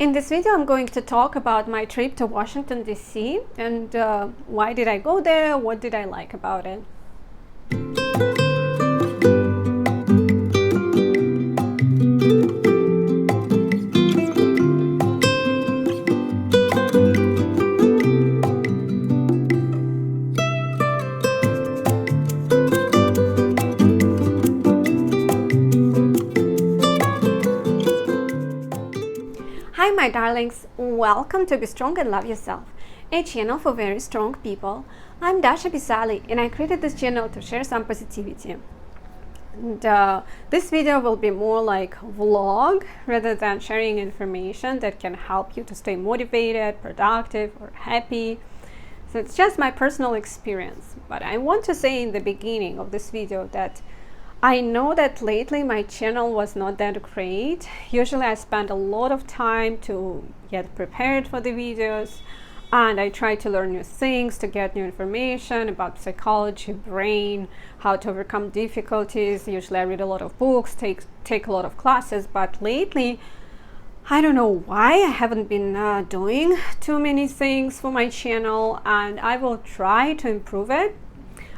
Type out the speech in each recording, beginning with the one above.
In this video, I'm going to talk about my trip to Washington, D.C. and why did I go there, what did I like about it. Hi my darlings, welcome to Be Strong and Love Yourself, a channel for very strong people. I'm Dasha Bisali and I created this channel to share some positivity. And this video will be more like vlog rather than sharing information that can help you to stay motivated, productive or happy. So it's just my personal experience. But I want to say in the beginning of this video that I know that lately my channel was not that great. Usually I spend a lot of time to get prepared for the videos and I try to learn new things, to get new information about psychology, brain, how to overcome difficulties. Usually I read a lot of books, take a lot of classes, but lately I don't know why I haven't been doing too many things for my channel, and I will try to improve it.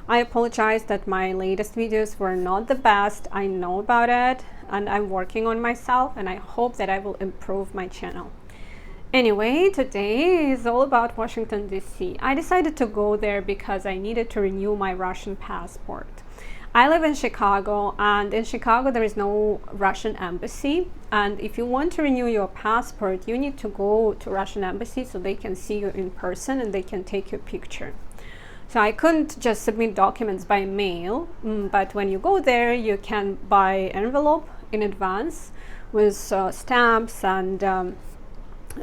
I apologize that my latest videos were not the best. I know about it and I'm working on myself, and I hope that I will improve my channel. Anyway, today is all about Washington, D.C. I decided to go there because I needed to renew my Russian passport. I live in Chicago, and in Chicago there is no Russian embassy, and if you want to renew your passport you need to go to Russian embassy so they can see you in person and they can take your picture. So I couldn't just submit documents by mail, but when you go there, you can buy envelope in advance with stamps and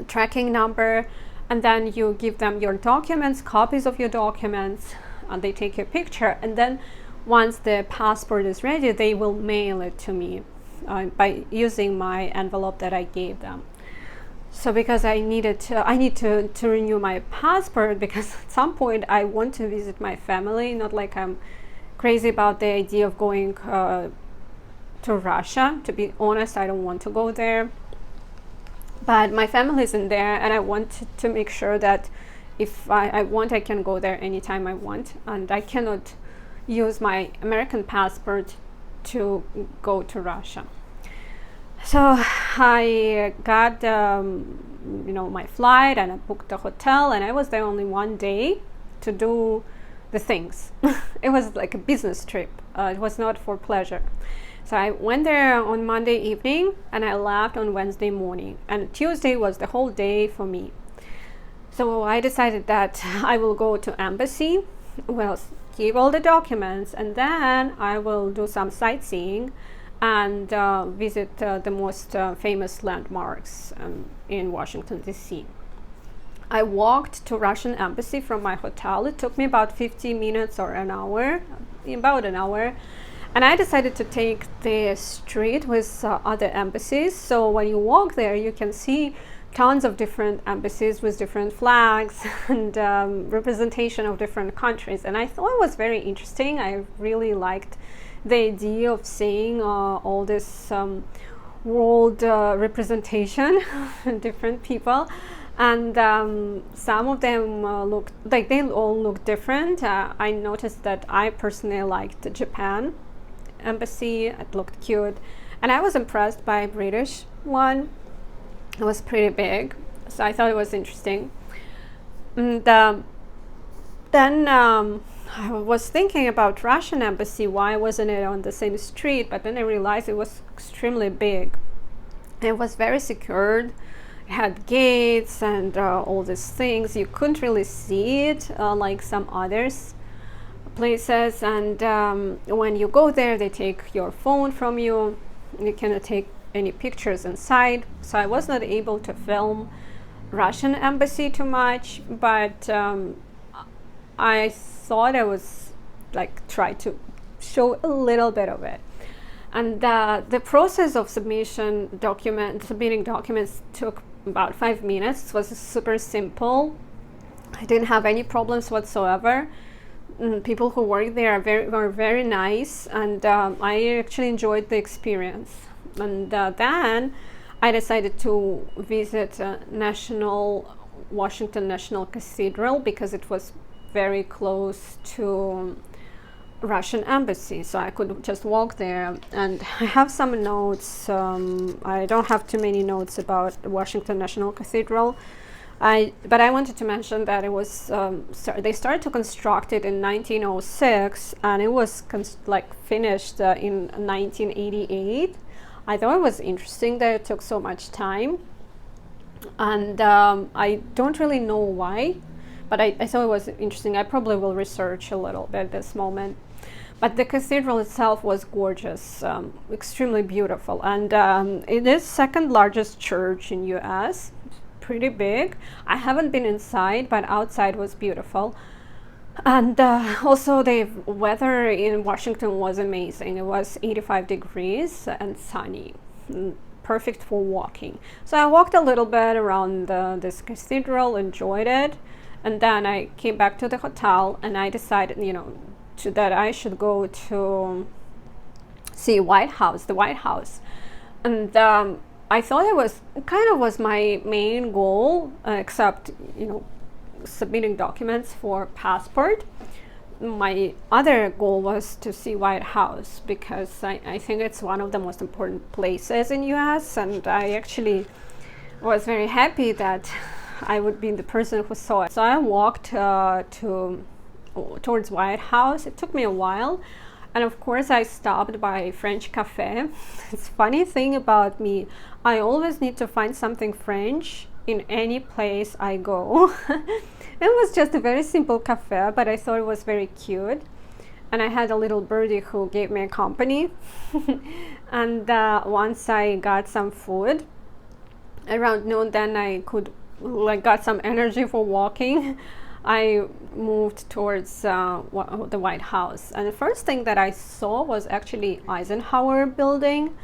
tracking number, and then you give them your documents, copies of your documents, and they take your picture. And then once the passport is ready, they will mail it to me by using my envelope that I gave them. So because I need to renew my passport, because at some point I want to visit my family. Not like I'm crazy about the idea of going to Russia. To be honest, I don't want to go there. But my family is in there, and I want to make sure that if I want, I can go there anytime I want. And I cannot use my American passport to go to Russia. So I got my flight, and I booked a hotel, and I was there only one day to do the things. It was like a business trip. It was not for pleasure. So I went there on Monday evening and I left on Wednesday morning, and Tuesday was the whole day for me. So I decided that I will go to embassy, give all the documents, and then I will do some sightseeing and visit the most famous landmarks in Washington, D.C. I walked to Russian embassy from my hotel. It took me about 50 minutes or about an hour. And I decided to take the street with other embassies. So when you walk there, you can see tons of different embassies with different flags and representation of different countries. And I thought it was very interesting. I really liked the idea of seeing all this world representation, different people, and some of them looked like they all look different. I noticed that I personally liked Japan embassy. It looked cute, and I was impressed by British one. It was pretty big, so I thought it was interesting. And then I was thinking about Russian embassy. Why wasn't it on the same street? But then I realized it was extremely big. It was very secured. It had gates and all these things. You couldn't really see it like some others places. And when you go there, they take your phone from you. You cannot take any pictures inside. So I was not able to film Russian embassy too much, but I thought I was try to show a little bit of it. And the process of submitting documents took about 5 minutes. It was super simple. I didn't have any problems whatsoever. People who work there were very nice, and I actually enjoyed the experience. And then I decided to visit Washington National Cathedral because it was very close to Russian embassy, so I could just walk there. And I have some notes. I don't have too many notes about the Washington National Cathedral. But I wanted to mention that it was they started to construct it in 1906, and it was finished in 1988. I thought it was interesting that it took so much time, and I don't really know why, but I thought it was interesting. I probably will research a little bit at this moment. But the cathedral itself was gorgeous, extremely beautiful, and it is second largest church in U.S. Pretty big. I haven't been inside, but outside was beautiful. And also the weather in Washington was amazing. It was 85 degrees and sunny, perfect for walking. So I walked a little bit around this cathedral, enjoyed it, and then I came back to the hotel, and I decided, that I should go to see the White House. And I thought it was my main goal, except submitting documents for passport. My other goal was to see White House because I think it's one of the most important places in US, and I actually was very happy that I would be the person who saw it. So I walked towards White House. It took me a while, and of course I stopped by French cafe. It's funny thing about me, I always need to find something French in any place I go. It was just a very simple cafe, but I thought it was very cute, and I had a little birdie who gave me a company. And once I got some food around noon, then I could got some energy for walking. I moved towards the White House, and the first thing that I saw was actually Eisenhower building,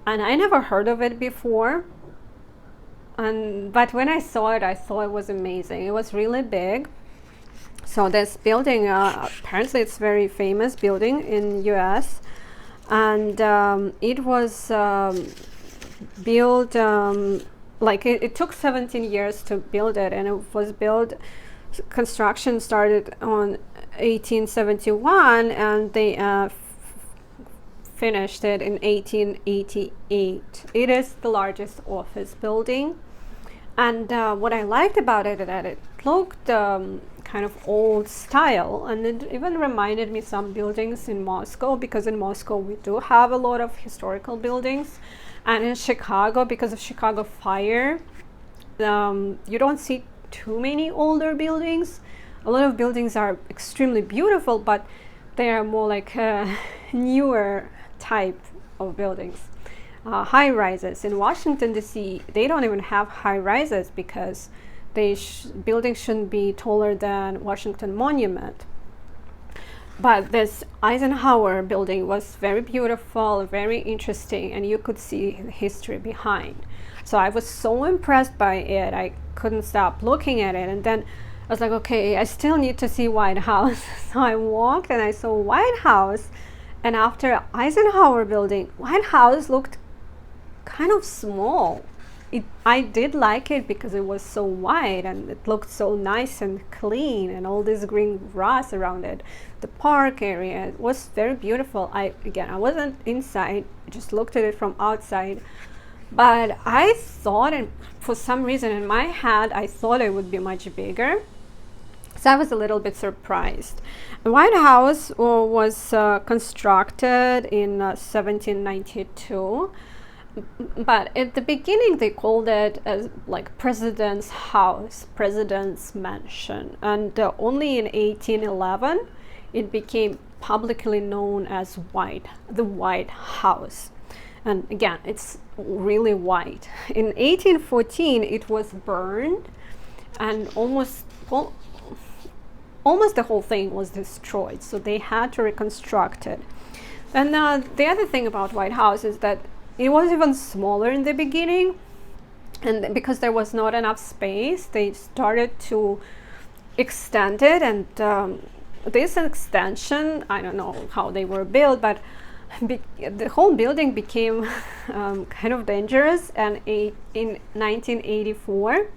and I never heard of it before. But when I saw it, I thought it was amazing. It was really big. So this building, apparently it's very famous building in US, and it was built it took 17 years to build it, and it was built. Construction started on 1871, and they finished it in 1888. It is the largest office building, and what I liked about it is that it looked kind of old style, and it even reminded me some buildings in Moscow, because in Moscow we do have a lot of historical buildings, and in Chicago, because of Chicago fire, you don't see too many older buildings. A lot of buildings are extremely beautiful, but they are more like a newer type of buildings. High rises in Washington DC, they don't even have high rises because buildings shouldn't be taller than Washington Monument. But this Eisenhower building was very beautiful, very interesting, and you could see the history behind. So I was so impressed by it, I couldn't stop looking at it. And then I was like, okay, I still need to see White House. So I walked and I saw White House, and after Eisenhower building, White House looked kind of small. I did like it because it was so wide and it looked so nice and clean, and all this green grass around it. The park area, it was very beautiful. I wasn't inside, I just looked at it from outside. But I thought, and for some reason in my head, I thought it would be much bigger. So I was a little bit surprised. The White House was constructed in 1792. But at the beginning, they called it as President's House, President's Mansion. And only in 1811, it became publicly known as the White House. And again, it's really white. In 1814, it was burned, and almost the whole thing was destroyed. So they had to reconstruct it. And the other thing about White House is that it was even smaller in the beginning, and because there was not enough space, they started to extend it. And this extension, I don't know how they were built, but the whole building became kind of dangerous, and in 1984,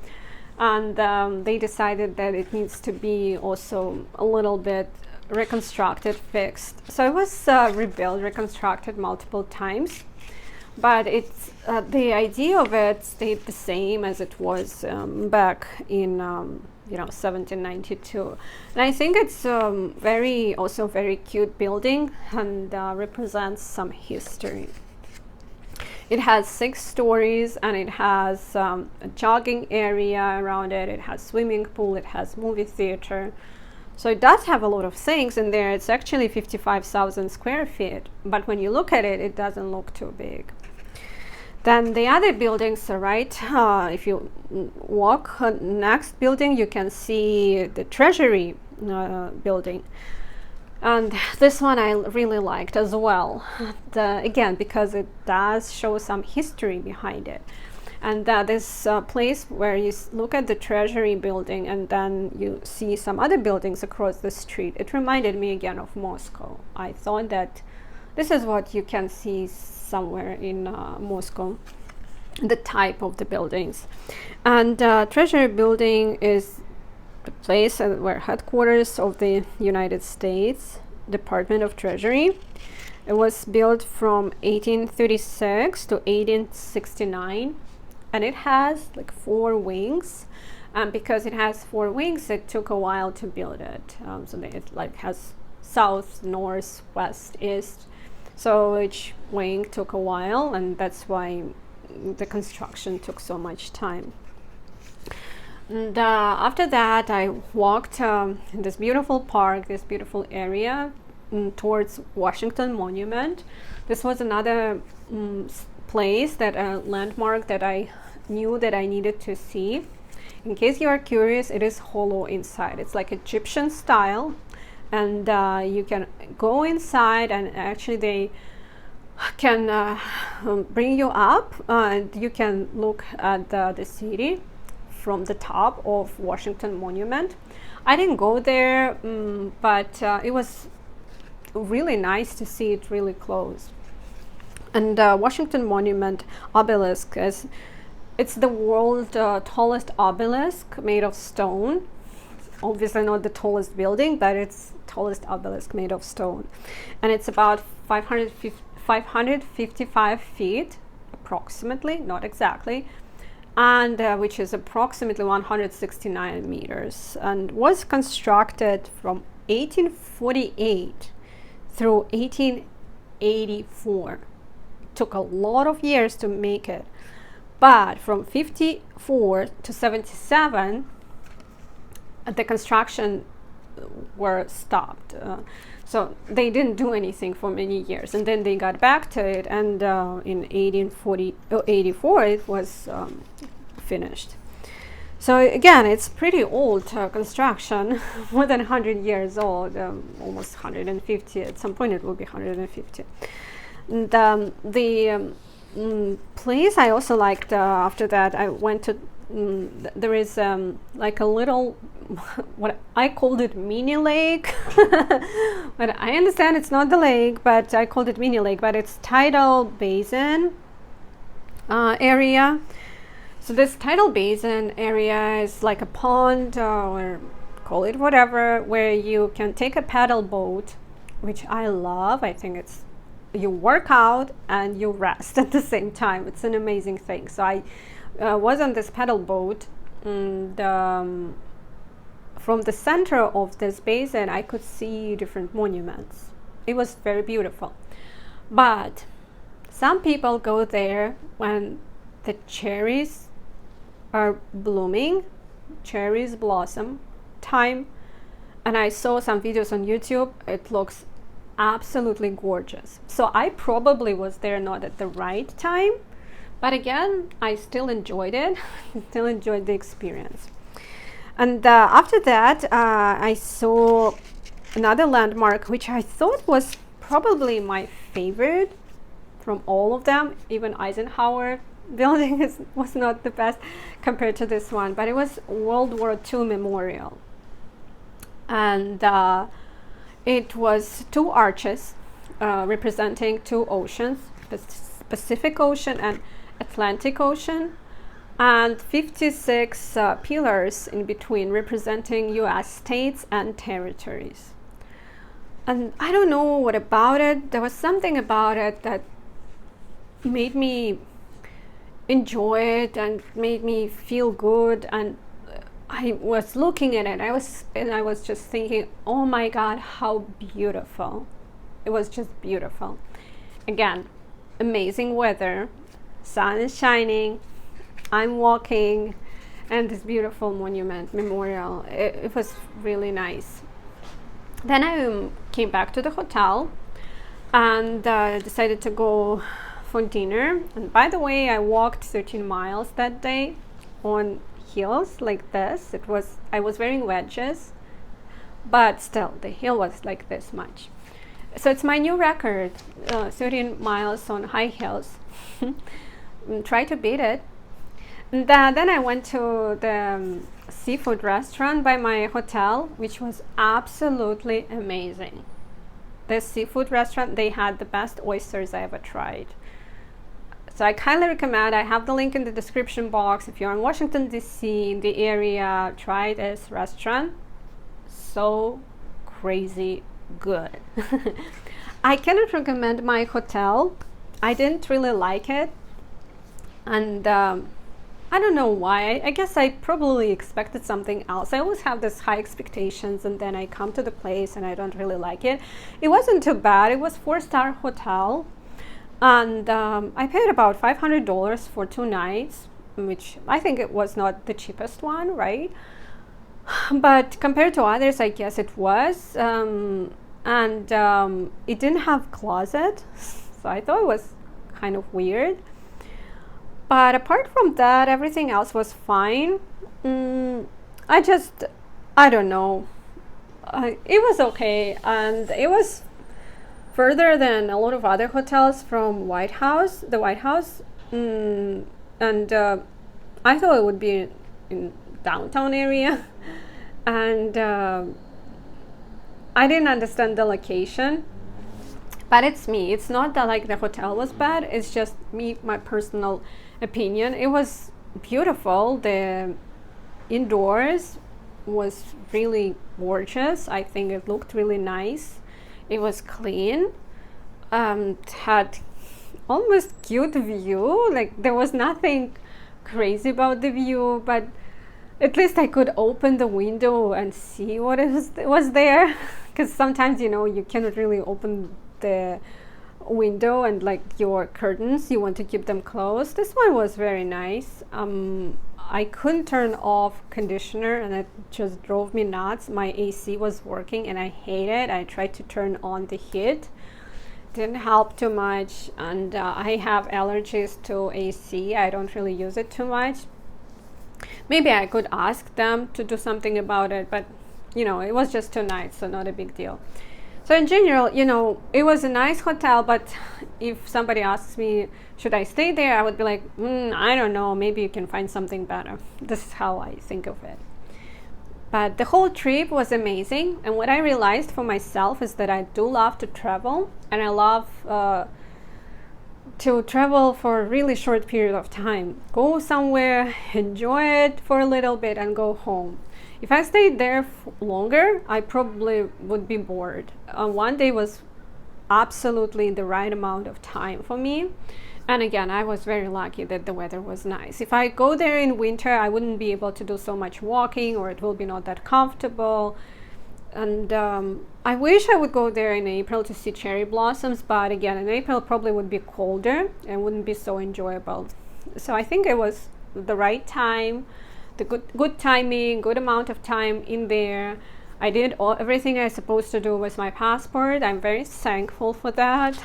and they decided that it needs to be also a little bit reconstructed, fixed. So it was rebuilt, reconstructed multiple times, but it's the idea of it stayed the same as it was back in 1792. And I think it's very cute building, and represents some history. It has 6 stories, and it has a jogging area around it. It has swimming pool. It has movie theater. So it does have a lot of things in there. It's actually 55,000 square feet, but when you look at it, it doesn't look too big. Then the other buildings are right. If you walk next building, you can see the Treasury building. And this one I really liked as well. Again, because it does show some history behind it. And this place where you look at the Treasury building and then you see some other buildings across the street, it reminded me again of Moscow. I thought that this is what you can see somewhere in Moscow, the type of the buildings. And Treasury building is the place where headquarters of the United States Department of Treasury. It was built from 1836 to 1869, and it has like 4 wings. And because it has 4 wings, it took a while to build it. So it like has south, north, west, east. So each wing took a while, and that's why the construction took so much time. And after that, I walked in this beautiful park, this beautiful area towards Washington Monument. This was another place, that a landmark that I knew that I needed to see. In case you are curious, it is hollow inside. It's like Egyptian style, and you can go inside, and actually they can bring you up, and you can look at the city from the top of Washington Monument. I didn't go there, but it was really nice to see it really close. And Washington Monument obelisk it's the world's tallest obelisk made of stone. Obviously not the tallest building, but it's tallest obelisk made of stone, and it's about 555 feet approximately, not exactly, and which is approximately 169 meters, and was constructed from 1848 through 1884. Took a lot of years to make it, but from 54 to 77 the construction were stopped. So they didn't do anything for many years, and then they got back to it, and in 1884 it was finished. So again, it's pretty old construction, more than 100 years old, almost 150. At some point it will be 150. And the place I also liked, after that I went to, there is like a little, what I called it mini lake, but I understand it's not the lake, but I called it mini lake, but it's tidal basin area. So this tidal basin area is like a pond, or call it whatever, where you can take a paddle boat, which I love. I think it's, you work out and you rest at the same time. It's an amazing thing. So I was on this paddle boat, and from the center of this basin I could see different monuments. It was very beautiful. But some people go there when the cherries are blooming, cherries blossom time, and I saw some videos on YouTube. It looks absolutely gorgeous. So I probably was there not at the right time, but again, I still enjoyed it. Still enjoyed the experience. And after that, I saw another landmark, which I thought was probably my favorite from all of them. Even Eisenhower building was not the best compared to this one, but it was World War II Memorial. And it was 2 arches, representing two oceans, the Pacific Ocean and Atlantic Ocean, and 56 pillars in between representing US states and territories. And I don't know what about it. There was something about it that made me enjoy it and made me feel good. And I was looking at it. I was just thinking, oh my God, how beautiful. It was just beautiful. Again, amazing weather. Sun is shining. I'm walking, and this beautiful monument, memorial. It was really nice. Then I came back to the hotel and decided to go for dinner. And by the way, I walked 13 miles that day on heels like this. I was wearing wedges, but still the heel was like this much. So it's my new record, 13 miles on high heels. Try to beat it. And then I went to the seafood restaurant by my hotel, which was absolutely amazing. This seafood restaurant, they had the best oysters I ever tried. So I kindly recommend. I have the link in the description box. If you're in Washington, D.C., in the area, try this restaurant. So crazy good. I cannot recommend my hotel. I didn't really like it. And I don't know why. I guess I probably expected something else. I always have this high expectations, and then I come to the place and I don't really like it. It wasn't too bad. It was 4-star hotel, and I paid about $500 for 2 nights, which I think it was not the cheapest one, right? But compared to others, I guess it was. And it didn't have closet, so I thought it was kind of weird. But apart from that, everything else was fine. I don't know. It was okay, and it was further than a lot of other hotels from the White House. And I thought it would be in downtown area. And I didn't understand the location. But it's me. It's not that like the hotel was bad. It's just me, my personal opinion. It was beautiful. The indoors was really gorgeous. I think it looked really nice. It was clean. Had almost cute view. Like there was nothing crazy about the view, but at least I could open the window and see what it was there. Because sometimes, you cannot really open the window and like your curtains, you want to keep them closed. This one was very nice. I couldn't turn off conditioner, and it just drove me nuts. My AC was working and I hate it. I tried to turn on the heat, didn't help too much, and I have allergies to AC. I don't really use it too much. Maybe I could ask them to do something about it, but it was just 2 nights, so not a big deal. So in general, it was a nice hotel, but if somebody asks me, should I stay there? I would be like, I don't know, maybe you can find something better. This is how I think of it. But the whole trip was amazing. And what I realized for myself is that I do love to travel, and I love to travel for a really short period of time. Go somewhere, enjoy it for a little bit, and go home. If I stayed there longer, I probably would be bored. One day was absolutely the right amount of time for me. And again, I was very lucky that the weather was nice. If I go there in winter, I wouldn't be able to do so much walking, or it will be not that comfortable. And I wish I would go there in April to see cherry blossoms, but again, in April probably would be colder and wouldn't be so enjoyable. So I think it was the right time, the good timing, good amount of time in there. I did everything I was supposed to do with my passport. I'm very thankful for that.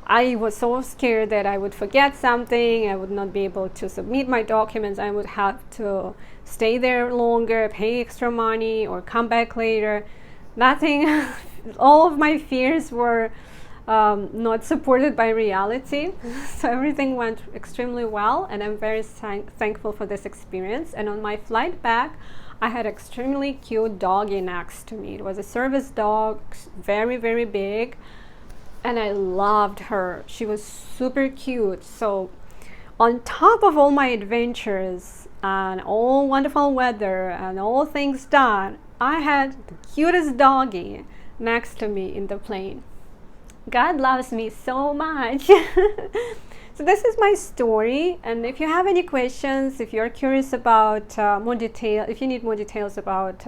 I was so scared that I would forget something, I would not be able to submit my documents, I would have to stay there longer, pay extra money, or come back later. Nothing, all of my fears were not supported by reality. So everything went extremely well, and I'm very thankful for this experience. And on my flight back, I had extremely cute doggy next to me. It was a service dog, very, very big, and I loved her. She was super cute. So on top of all my adventures and all wonderful weather and all things done, I had the cutest doggy next to me in the plane. God loves me so much. So this is my story, and if you have any questions, if you're curious about more detail, if you need more details about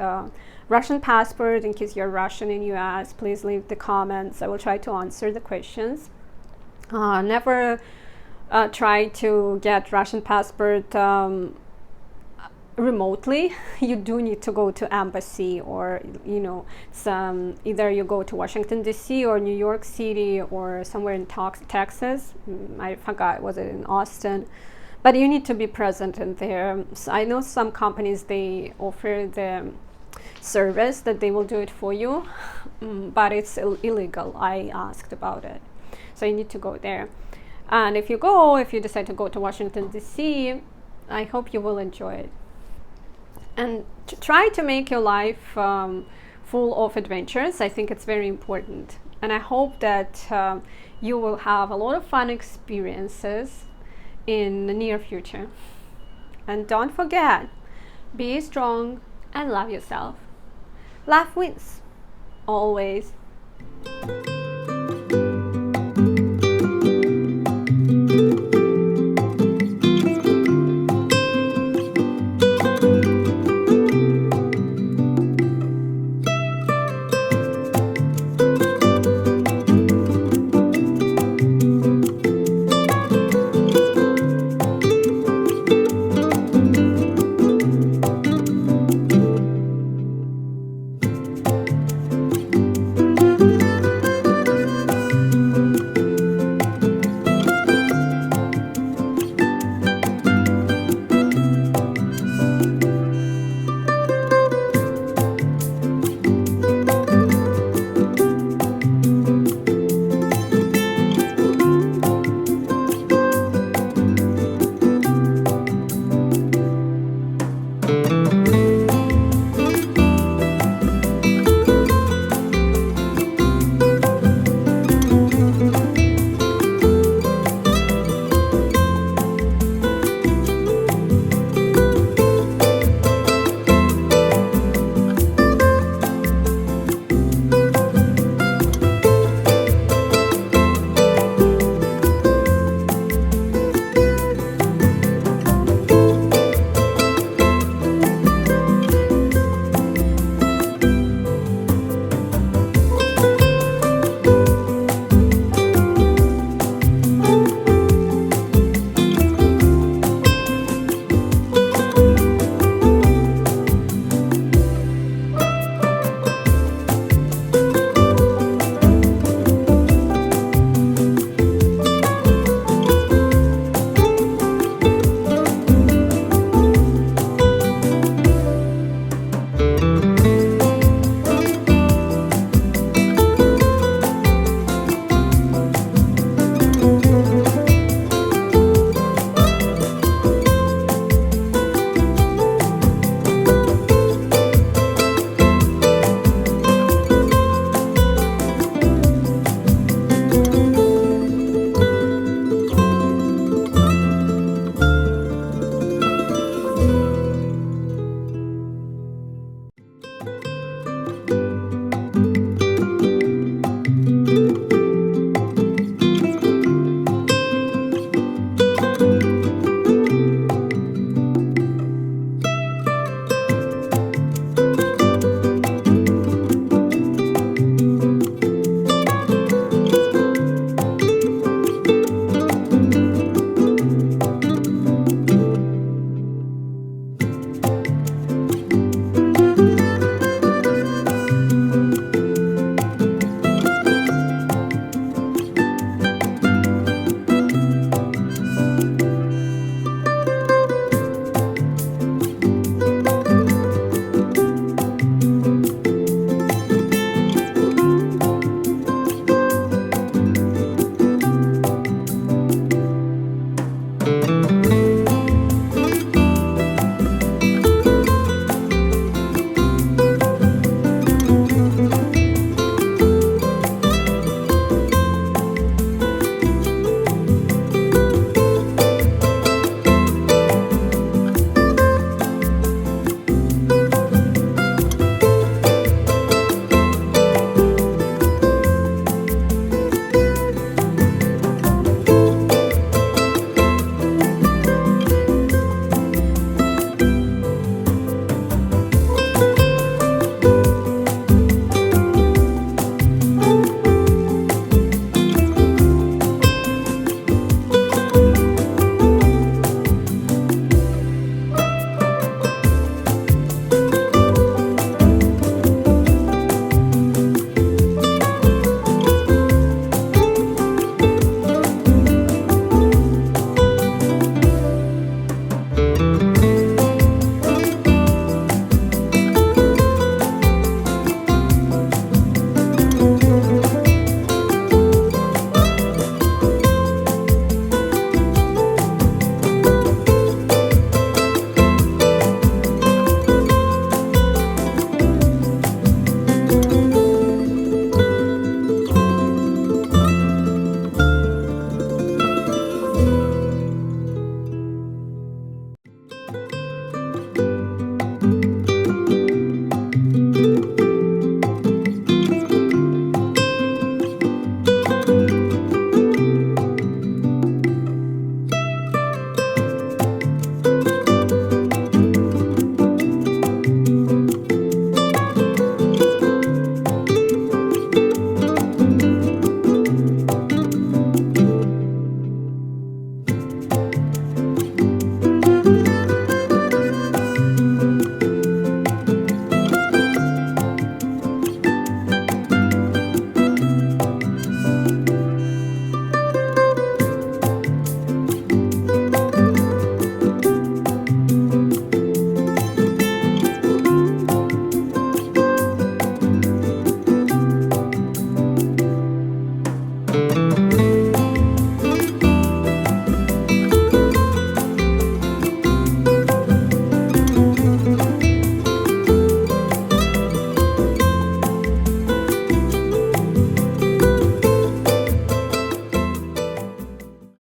Russian passport in case you're Russian in US, please leave the comments. I will try to answer the questions. Never try to get Russian passport remotely. You do need to go to embassy, or either you go to Washington DC or New York City or somewhere in Texas. I forgot, was it in Austin? But you need to be present in there. So I know some companies, they offer the service that they will do it for you, but it's illegal. I asked about it, so you need to go there. And if you decide to go to Washington DC, I hope you will enjoy it. And to try to make your life full of adventures. I think it's very important. And I hope that you will have a lot of fun experiences in the near future. And don't forget, be strong and love yourself. Love wins, always.